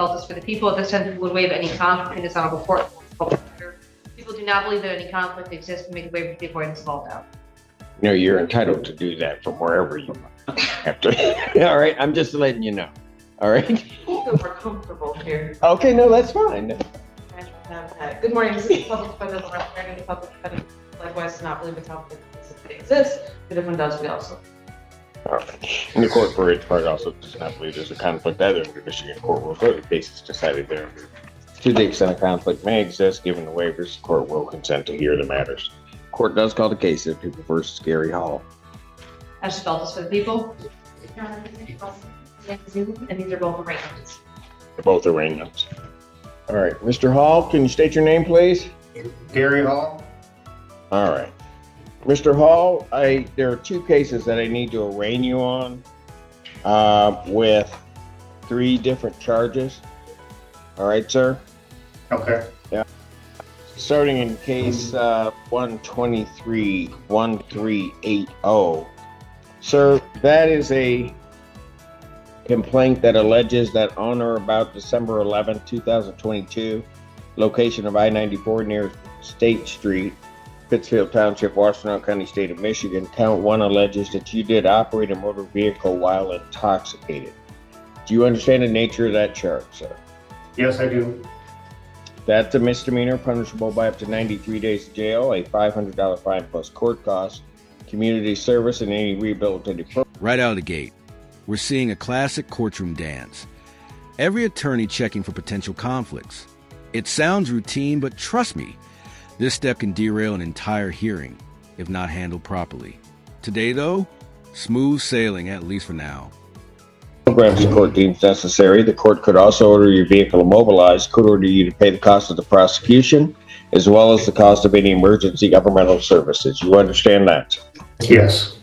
Justice for the people. At this time, people would waive any conflict in this honorable court. People do not believe that any conflict exists and make a waiver for the avoidance of all doubt. No, you're entitled to do that from wherever you have to. All right, I'm just letting you know. All right. Feel more comfortable here. Okay, no, that's fine. Good morning. This is the public defender representing the public defender. Likewise, does not believe the conflict exists. The different does we also. All right. And the court, for its part, also does not believe there's a conflict either in the Michigan court will further cases decided there. To the extent a conflict may exist, given the waivers, the court will consent to hear the matters. Court does call the case of People versus Gary Hall. As Justice for the people. And these are both arraignments. They're both arraignments. All right, Mr. Hall, can you state your name, please? Gary Hall. All right. Mr. Hall, there are two cases that I need to arraign you on with 3 different charges. All right, sir? Okay. Yeah. Starting in case 123-1380. Sir, that is a complaint that alleges that on or about December 11, 2022, location of I-94 near State Street, Pittsfield Township, Washtenaw County, State of Michigan. Count 1 alleges that you did operate a motor vehicle while intoxicated. Do you understand the nature of that charge, sir? Yes, I do. That's a misdemeanor punishable by up to 93 days of jail, a $500 fine plus court costs, community service, and any rehabilitative program. Right out of the gate, we're seeing a classic courtroom dance. Every attorney checking for potential conflicts. It sounds routine, but trust me, this step can derail an entire hearing if not handled properly. Today, though, smooth sailing, at least for now. Programs the court deems necessary. The court could also order your vehicle immobilized, could order you to pay the cost of the prosecution, as well as the cost of any emergency governmental services. You understand that? Yes.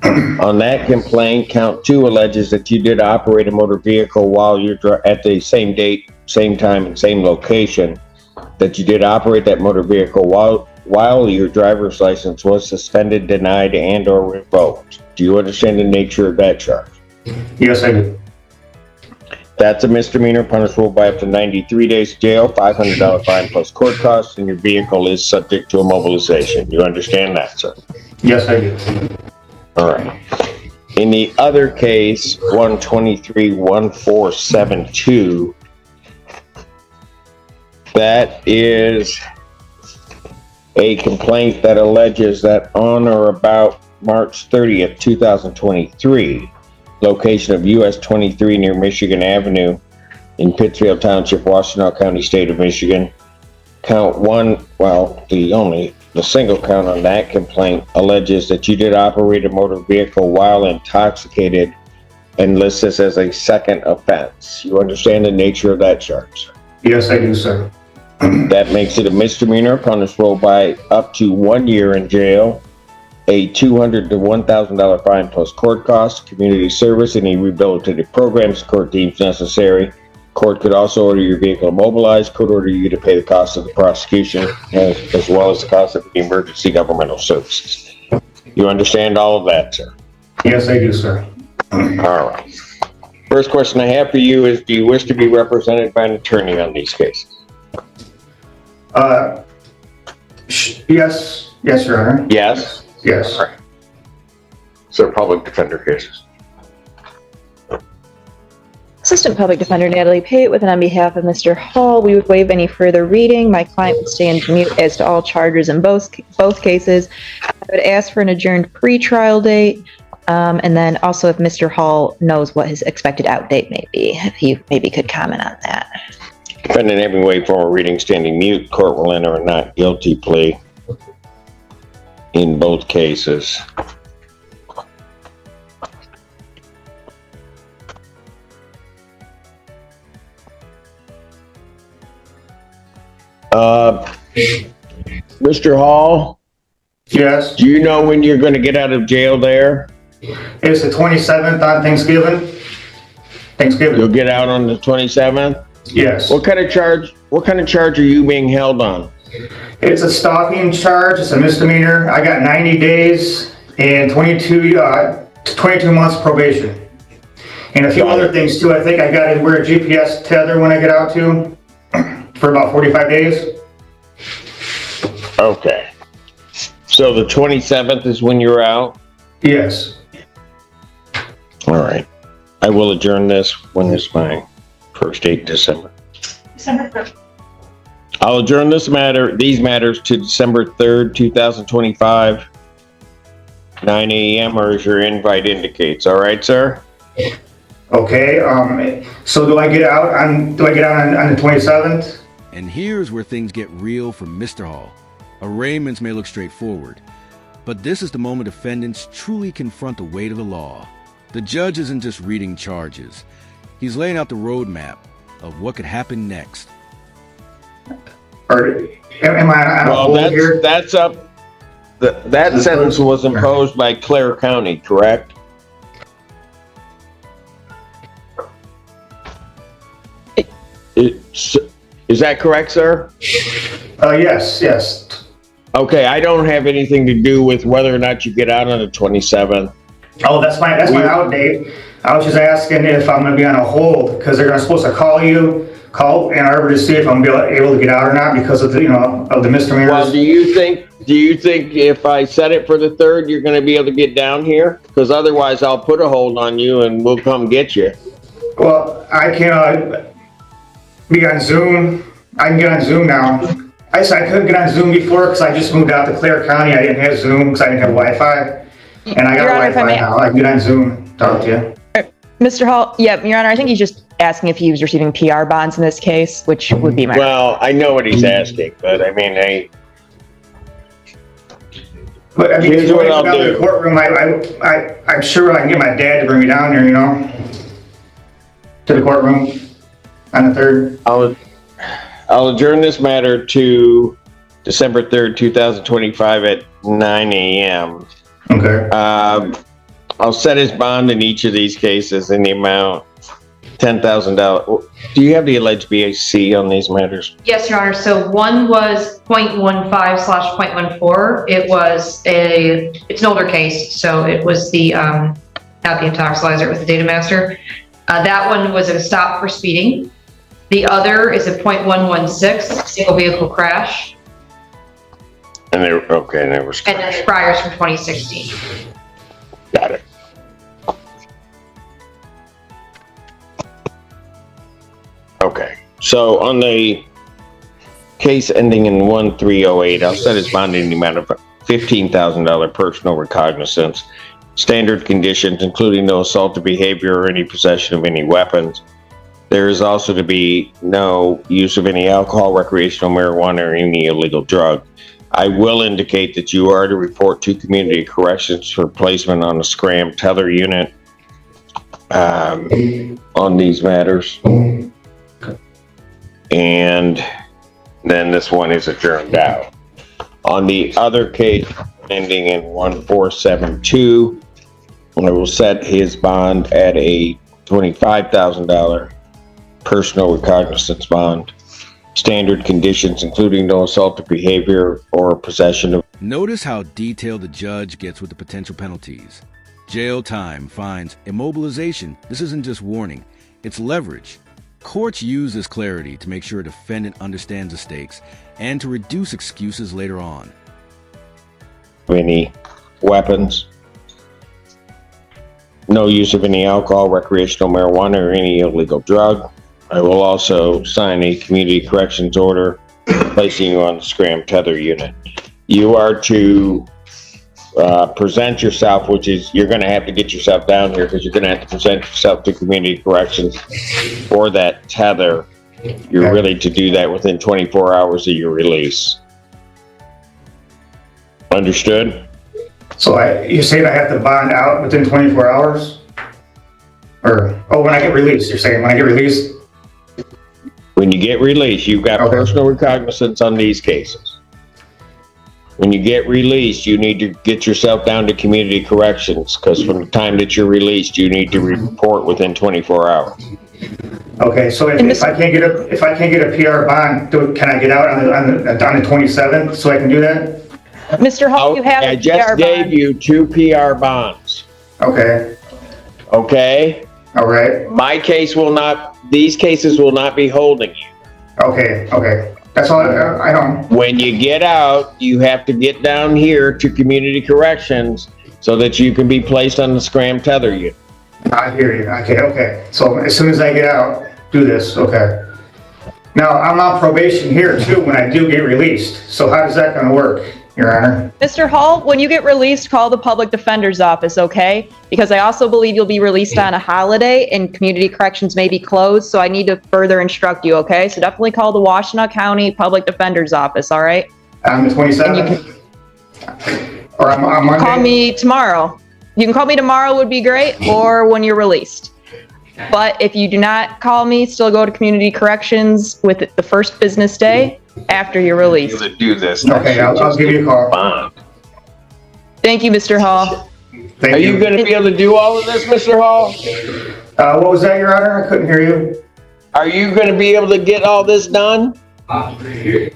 On that complaint, count 2 alleges that you did operate a motor vehicle while you're at the same date, same time, and same location, that you did operate that motor vehicle while your driver's license was suspended, denied, and or revoked. Do you understand the nature of that charge? Yes, I do. That's a misdemeanor punishable by up to 93 days jail, $500 fine plus court costs, and your vehicle is subject to immobilization. You understand that, sir? Yes, I do. All right. In the other case, 123-1472, that is a complaint that alleges that on or about March 30th, 2023, location of US 23 near Michigan Avenue in Pittsfield Township, Washtenaw County, State of Michigan. Count 1, well, the single count on that complaint alleges that you did operate a motor vehicle while intoxicated and lists this as a second offense. You understand the nature of that charge? Yes, I do, sir. That makes it a misdemeanor punishable by up to 1 year in jail, a $200 to $1,000 fine plus court costs, community service, any rehabilitative programs the court deems necessary. Court could also order your vehicle immobilized, could order you to pay the cost of the prosecution, as well as the cost of the emergency governmental services. You understand all of that, sir? Yes, I do, sir. All right. First question I have for you is, do you wish to be represented by an attorney on these cases? Yes, Your Honor. Yes? Yes. All right. So public defender cases. Assistant Public Defender Natalie Pate, on behalf of Mr. Hall, we would waive any further reading. My client would stay in mute as to all charges in both cases. I would ask for an adjourned pretrial date, and then also if Mr. Hall knows what his expected out date may be, if he maybe could comment on that. Defendant having waived formal reading, standing mute, court will enter a not guilty plea in both cases. Mr. Hall, Yes. do you know when you're going to get out of jail there? It's the 27th on Thanksgiving. You'll get out on the 27th? Yes. What kind of charge are you being held on? It's a stalking charge. It's a misdemeanor. I got 90 days and 22 months probation. And a few other things too. I think I got to wear a GPS tether when I get out too, for about 45 days. Okay. So the 27th is when you're out? Yes. All right. I will adjourn this when it's my first date in December. December 1st. I'll adjourn these matters to December 3rd, 2025, 9 a.m. or as your invite indicates. All right, sir? Okay. So do I get out on the 27th? And here's where things get real for Mr. Hall. Arraignments may look straightforward, but this is the moment defendants truly confront the weight of the law. The judge isn't just reading charges. He's laying out the roadmap of what could happen next. Or am I on a hold here? That's up. That sentence was imposed by Clare County, correct? Is that correct, sir? Yes. Okay, I don't have anything to do with whether or not you get out on the 27th. Oh, that's my out date. I was just asking if I'm going to be on a hold because they're supposed to call Ann Arbor to see if I'm able to get out or not because of the misdemeanors. Well, do you think if I set it for the 3rd, you're going to be able to get down here? Because otherwise, I'll put a hold on you and we'll come get you. Well, I can be on Zoom. I can get on Zoom now. I couldn't get on Zoom before because I just moved out to Clare County. I didn't have Zoom because I didn't have Wi-Fi. And I got Your Honor, Wi-Fi now. I can get on Zoom, talk to you. Mr. Hall, yeah, Your Honor, I think he's just asking if he was receiving PR bonds in this case, which would be my... Well, I know what he's asking, but I mean, But I mean, here's if you what want to I'll go to the do. courtroom, I'm sure I can get my dad to bring me down there, to the courtroom on the 3rd. I'll adjourn this matter to December 3rd, 2025 at 9 a.m. Okay. I'll set his bond in each of these cases in the amount $10,000. Do you have the alleged BAC on these matters? Yes, Your Honor. So one was 0.15/0.14. It's an older case. So it was not the intoxilizer, it was the data master. That one was a stop for speeding. The other is a 0.116 single vehicle crash. And there was. And then the priors from 2016. Got it. Okay. So on the case ending in 1308, I'll set his bond in the amount of $15,000 personal recognizance. Standard conditions, including no assaultive behavior or any possession of any weapons. There is also to be no use of any alcohol, recreational marijuana, or any illegal drug. I will indicate that you are to report to Community Corrections for placement on a scram tether unit on these matters. And then this one is adjourned out. On the other case ending in 1472, I will set his bond at a $25,000 personal recognizance bond. Standard conditions, including no assaultive behavior or possession of. Notice how detailed the judge gets with the potential penalties. Jail time, fines, immobilization. This isn't just warning, it's leverage. Courts use this clarity to make sure a defendant understands the stakes and to reduce excuses later on. Any weapons, no use of any alcohol, recreational marijuana, or any illegal drug. I will also sign a community corrections order placing you on the scram tether unit. You are to present yourself, which is you're going to have to get yourself down here because you're going to have to present yourself to community corrections for that tether. You're really to do that within 24 hours of your release. Understood? So you say I have to bond out within 24 hours? Or, when I get released, you're saying when I get released? When you get released, you've got personal recognizance on these cases. When you get released, you need to get yourself down to community corrections because from the time that you're released, you need to report within 24 hours. Okay, so if I can't get a PR bond, can I get out on the 27th so I can do that? Mr. Hall, you have I just gave you 2 PR bonds. Okay. Okay? All right. These cases will not be holding you. Okay. That's all I don't. When you get out, you have to get down here to community corrections so that you can be placed on the scram tether unit. I hear you. Okay. So as soon as I get out, do this. Okay. Now, I'm on probation here too when I do get released. So how is that going to work, Your Honor? Mr. Hall, when you get released, call the public defender's office, okay? Because I also believe you'll be released on a holiday and community corrections may be closed, so I need to further instruct you, okay? So definitely call the Washtenaw County Public Defender's Office, all right? On the 27th? Or on Monday? Call me tomorrow. You can call me tomorrow would be great, or when you're released. But if you do not call me, still go to community corrections with the first business day after you're released. To do this. Okay, I'll give you a call. Bond. Thank you, Mr. Hall. Thank Are you going to be able to do all of this, Mr. Hall? What was that, Your Honor? I couldn't hear you. Are you going to be able to get all this done? Can you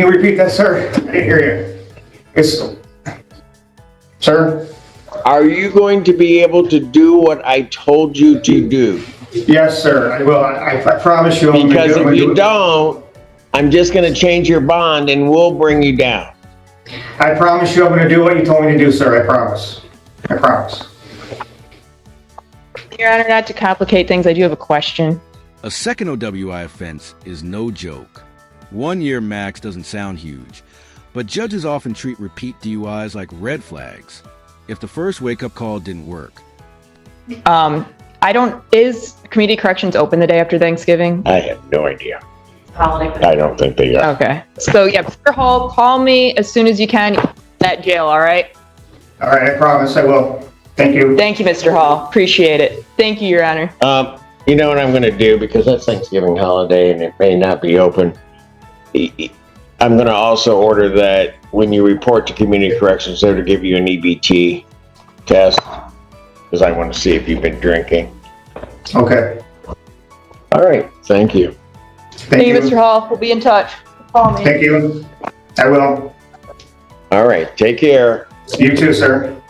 repeat that, sir? I didn't hear you. Sir? Are you going to be able to do what I told you to do? Yes, sir. I will. I promise you. I'm gonna Because do it. if you don't, I'm just going to change your bond and we'll bring you down. I promise you I'm going to do what you told me to do, sir. I promise. I promise. Your Honor, not to complicate things, I do have a question. A second OWI offense is no joke. 1 year max doesn't sound huge, but judges often treat repeat DUIs like red flags. If the first wake-up call didn't work. Is community corrections open the day after Thanksgiving? I have no idea. I don't think they are. Okay. So yeah, Mr. Hall, call me as soon as you can at jail, all right? All right. I promise I will. Thank you. Thank you, Mr. Hall. Appreciate it. Thank you, Your Honor. You know what I'm going to do, because that's Thanksgiving holiday and it may not be open. I'm going to also order that when you report to community corrections, they're to give you an EBT test, because I want to see if you've been drinking. Okay. All right. Thank you. Thank you, Mr. Hall. We'll be in touch. Call me. Thank you. I will. All right. Take care. You too, sir.